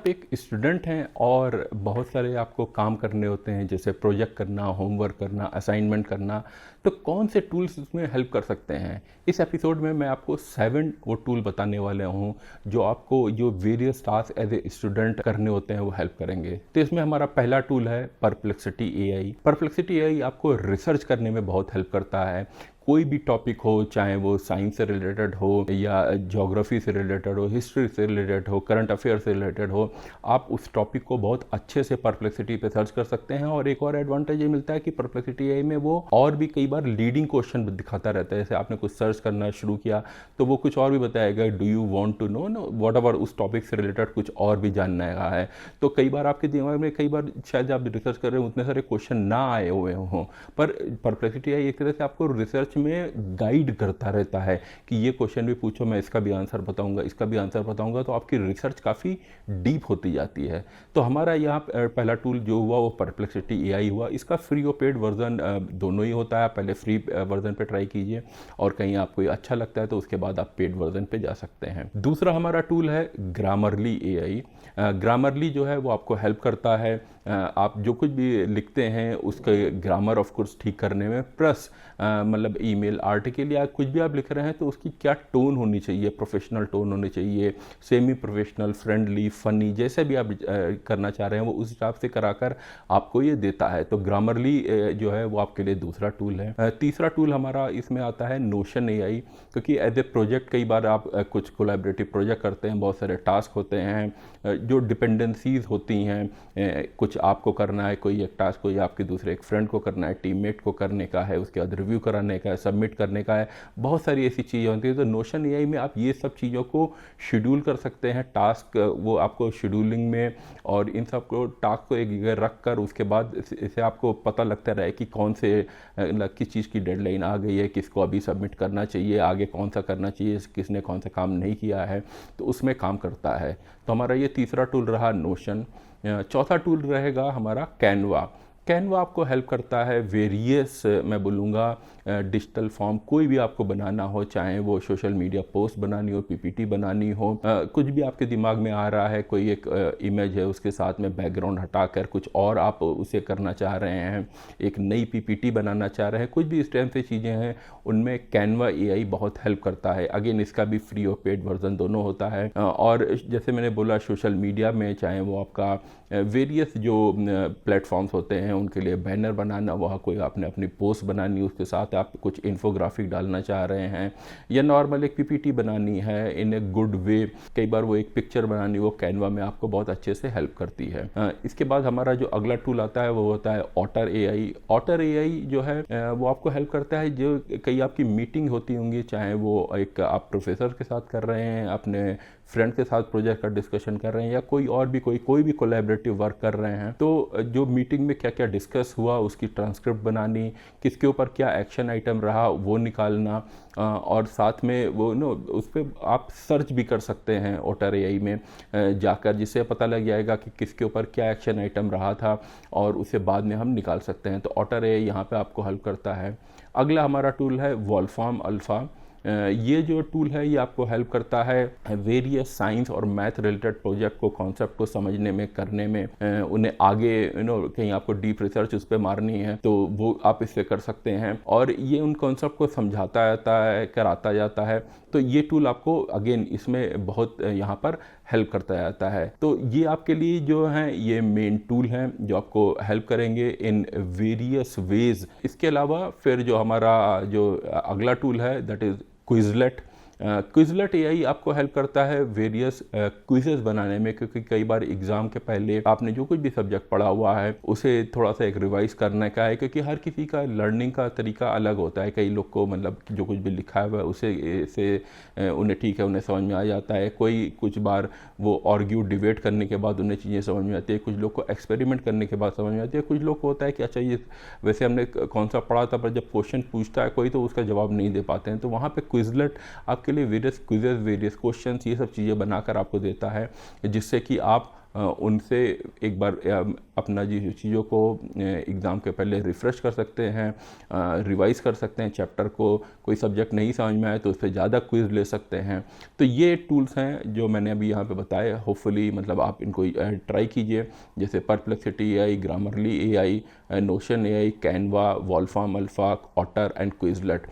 आप एक स्टूडेंट हैं और बहुत सारे आपको काम करने होते हैं, जैसे प्रोजेक्ट करना, होमवर्क करना, असाइनमेंट करना, तो कौन से टूल्स इसमें हेल्प कर सकते हैं? इस एपिसोड में मैं आपको 7 वो टूल बताने वाले हूँ जो आपको जो various task as a student करने होते हैं वो हेल्प करेंगे। तो इसमें हमारा पहला टूल है परप्लेक्सिटी एआई। परप्लेक्सिटी एआई आपको रिसर्च करने में बहुत हेल्प करता है। कोई भी टॉपिक हो, चाहे वो साइंस से रिलेटेड हो या ज्योग्राफी से रिलेटेड हो, हिस्ट्री से रिलेटेड हो, करंट अफेयर से रिलेटेड हो, आप उस टॉपिक को बहुत अच्छे से परप्लेक्सिटी पे सर्च कर सकते हैं। और एक और एडवांटेज ये मिलता है कि परप्लेक्सिटी एआई में वो और भी कई बार लीडिंग क्वेश्चन दिखाता रहता है। जैसे आपने कुछ सर्च करना शुरू किया तो वो कुछ और भी बताएगा, do you want to know whatever, उस टॉपिक से रिलेटेड कुछ और भी जानना है। तो कई बार आपके दिमाग में कई बार शायद आप रिसर्च कर रहे हो, उतने सारे क्वेश्चन ना आए हुए हों, पर परप्लेक्सिटी एआई एक तरह से आपको रिसर्च में गाइड करता रहता है कि ये क्वेश्चन भी पूछो, मैं इसका भी आंसर बताऊंगा, इसका भी आंसर बताऊंगा। तो आपकी रिसर्च काफ़ी डीप होती जाती है। तो हमारा यहाँ पहला टूल जो हुआ वो परप्लेक्सिटी एआई हुआ। इसका फ्री और पेड वर्जन दोनों ही होता है। पहले फ्री वर्जन पे ट्राई कीजिए और कहीं आपको ये अच्छा लगता है तो उसके बाद आप पेड वर्जन पे जा सकते हैं। दूसरा हमारा टूल है ग्रामरली एआई। ग्रामरली जो है वो आपको हेल्प करता है आप जो कुछ भी लिखते हैं उसके ग्रामर ऑफ कोर्स ठीक करने में, प्लस मतलब ईमेल, आर्टिकल या कुछ भी आप लिख रहे हैं तो उसकी क्या टोन होनी चाहिए, प्रोफेशनल टोन होनी चाहिए, सेमी प्रोफेशनल, फ्रेंडली, फनी, जैसे भी आप करना चाह रहे हैं वो उस हिसाब से कराकर आपको ये देता है। तो ग्रामरली जो है वो आपके लिए दूसरा टूल है। तीसरा टूल हमारा इसमें आता है नोशन एआई, क्योंकि एज ए प्रोजेक्ट कई बार आप कुछ कोलैबोरेटिव प्रोजेक्ट करते हैं, बहुत सारे टास्क होते हैं जो डिपेंडेंसीज होती हैं, कुछ आपको करना है, कोई एक टास्क कोई आपके दूसरे एक फ्रेंड को करना है, टीममेट को करने का है, उसके बाद रिव्यू कराने का है, सबमिट करने का है, बहुत सारी ऐसी चीज़ें होती हैं। तो नोशन एआई में आप ये सब चीज़ों को शेड्यूल कर सकते हैं, टास्क वो आपको शेड्यूलिंग में, और इन सब को टास्क को एक जगह रख कर उसके बाद इसे आपको पता लगता रहे कि कौन से किस चीज़ की डेडलाइन आ गई है, किसको अभी सबमिट करना चाहिए, आगे कौन सा करना चाहिए, किसने कौन सा काम नहीं किया है, तो उसमें काम करता है। तो हमारा ये तीसरा टूल रहा नोशन। चौथा टूल रहेगा हमारा कैनवा। कैनवा आपको हेल्प करता है वेरियस, मैं बोलूँगा डिजिटल फॉर्म कोई भी आपको बनाना हो, चाहे वो सोशल मीडिया पोस्ट बनानी हो, पीपीटी बनानी हो, कुछ भी आपके दिमाग में आ रहा है, कोई एक इमेज है उसके साथ में बैकग्राउंड हटाकर कुछ और आप उसे करना चाह रहे हैं, एक नई पीपीटी बनाना चाह रहे हैं, कुछ भी इस टाइप से चीज़ें हैं, उनमें कैनवा एआई बहुत हेल्प करता है। अगेन इसका भी फ्री और पेड वर्जन दोनों होता है। और जैसे मैंने बोला सोशल मीडिया में, चाहे वो आपका वेरियस जो प्लेटफॉर्म्स होते हैं उनके लिए बैनर बनाना, वहाँ कोई आपने अपनी पोस्ट बनानी, उसके साथ आप कुछ इन्फोग्राफिक डालना चाह रहे हैं, या नॉर्मल एक पीपीटी बनानी है इन ए गुड वे, कई बार वो एक पिक्चर बनानी, वो कैनवा में आपको बहुत अच्छे से हेल्प करती है। इसके बाद हमारा जो अगला टूल आता है वो होता है ऑटर एआई। ऑटर एआई जो है वो आपको हेल्प करता है, जो कई आपकी मीटिंग होती होंगी, चाहे वो एक आप प्रोफेसर के साथ कर रहे हैं, अपने फ्रेंड के साथ प्रोजेक्ट का डिस्कशन कर रहे हैं, या कोई और भी कोई भी कोलैबोरेटिव वर्क कर रहे हैं, तो जो मीटिंग में क्या क्या डिस्कस हुआ उसकी ट्रांसक्रिप्ट बनानी, किसके ऊपर क्या एक्शन आइटम रहा वो निकालना, और साथ में वो उस पर आप सर्च भी कर सकते हैं ऑटर एआई में जाकर, जिससे पता लग जाएगा कि किसके ऊपर क्या एक्शन आइटम रहा था और उसे बाद में हम निकाल सकते हैं। तो ऑटर एआई यहाँ पे आपको हेल्प करता है। अगला हमारा टूल है वॉल्फ्राम अल्फ़ा। ये जो टूल है ये आपको हेल्प करता है वेरियस साइंस और मैथ रिलेटेड प्रोजेक्ट को, कॉन्सेप्ट को समझने में, करने में, उन्हें आगे कहीं आपको डीप रिसर्च उस पर मारनी है तो वो आप इससे कर सकते हैं, और ये उन कॉन्सेप्ट को समझाता जाता है, कराता जाता है। तो ये टूल आपको अगेन इसमें बहुत यहाँ पर हेल्प करता जाता है। तो ये आपके लिए जो हैं ये मेन टूल हैं जो आपको हेल्प करेंगे इन वेरियस वेज। इसके अलावा फिर जो हमारा जो अगला टूल है दैट इज़ क्विज़लेट। क्विज़लेट एआई आपको हेल्प करता है वेरियस क्विजेस बनाने में, क्योंकि कई बार एग्ज़ाम के पहले आपने जो कुछ भी सब्जेक्ट पढ़ा हुआ है उसे थोड़ा सा एक रिवाइज करने का है, क्योंकि हर किसी का लर्निंग का तरीका अलग होता है। कई लोग को मतलब जो कुछ भी लिखा हुआ है उसे उन्हें ठीक है, उन्हें समझ में आ जाता है, कोई कुछ बार वो आर्ग्यू डिबेट करने के बाद उन्हें चीज़ें समझ में आती है, कुछ लोग को एक्सपेरिमेंट करने के बाद समझ में आती है, कुछ लोग को होता है कि अच्छा ये वैसे हमने कौन सा पढ़ा था, पर जब क्वेश्चन पूछता है कोई तो उसका जवाब नहीं दे पाते हैं। तो वहाँ पर क्विज़लेट आपके लिए वेरियस क्विजेस, वेरियस क्वेश्चंस, ये सब चीज़ें बनाकर आपको देता है, जिससे कि आप उनसे एक बार अपना जी चीज़ों को एग्ज़ाम के पहले रिफ़्रेश कर सकते हैं, रिवाइज़ कर सकते हैं चैप्टर को। कोई सब्जेक्ट नहीं समझ में आए तो उस पर ज़्यादा क्विज़ ले सकते हैं। तो ये टूल्स हैं जो मैंने अभी यहाँ पे बताए। होपफुली मतलब आप इनको ट्राई कीजिए, जैसे Perplexity AI, Grammarly AI, Notion AI, Canva, Wolfram Alpha, Otter and Quizlet.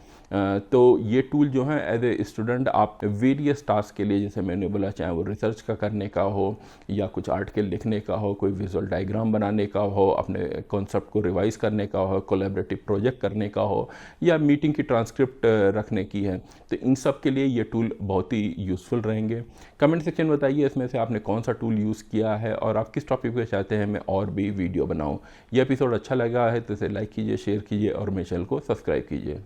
तो ये टूल जो हैं एज ए स्टूडेंट आप वेरियस टास्क के लिए, जैसे मैंने बोला, चाहे वो रिसर्च का करने का हो या कुछ आर्टिकल लिखने का हो, कोई विजुअल डायग्राम बनाने का हो, अपने कॉन्सेप्ट को रिवाइज करने का हो, कोलैबोरेटिव प्रोजेक्ट करने का हो, या मीटिंग की ट्रांसक्रिप्ट रखने की है, तो इन सब के लिए ये टूल बहुत ही यूज़फुल रहेंगे। कमेंट सेक्शन में बताइए इसमें से आपने कौन सा टूल यूज़ किया है और आप किस टॉपिक पे चाहते हैं मैं और भी वीडियो बनाऊँ। ये एपिसोड अच्छा लगा है तो इसे लाइक कीजिए, शेयर कीजिए और मेरे चैनल को सब्सक्राइब कीजिए।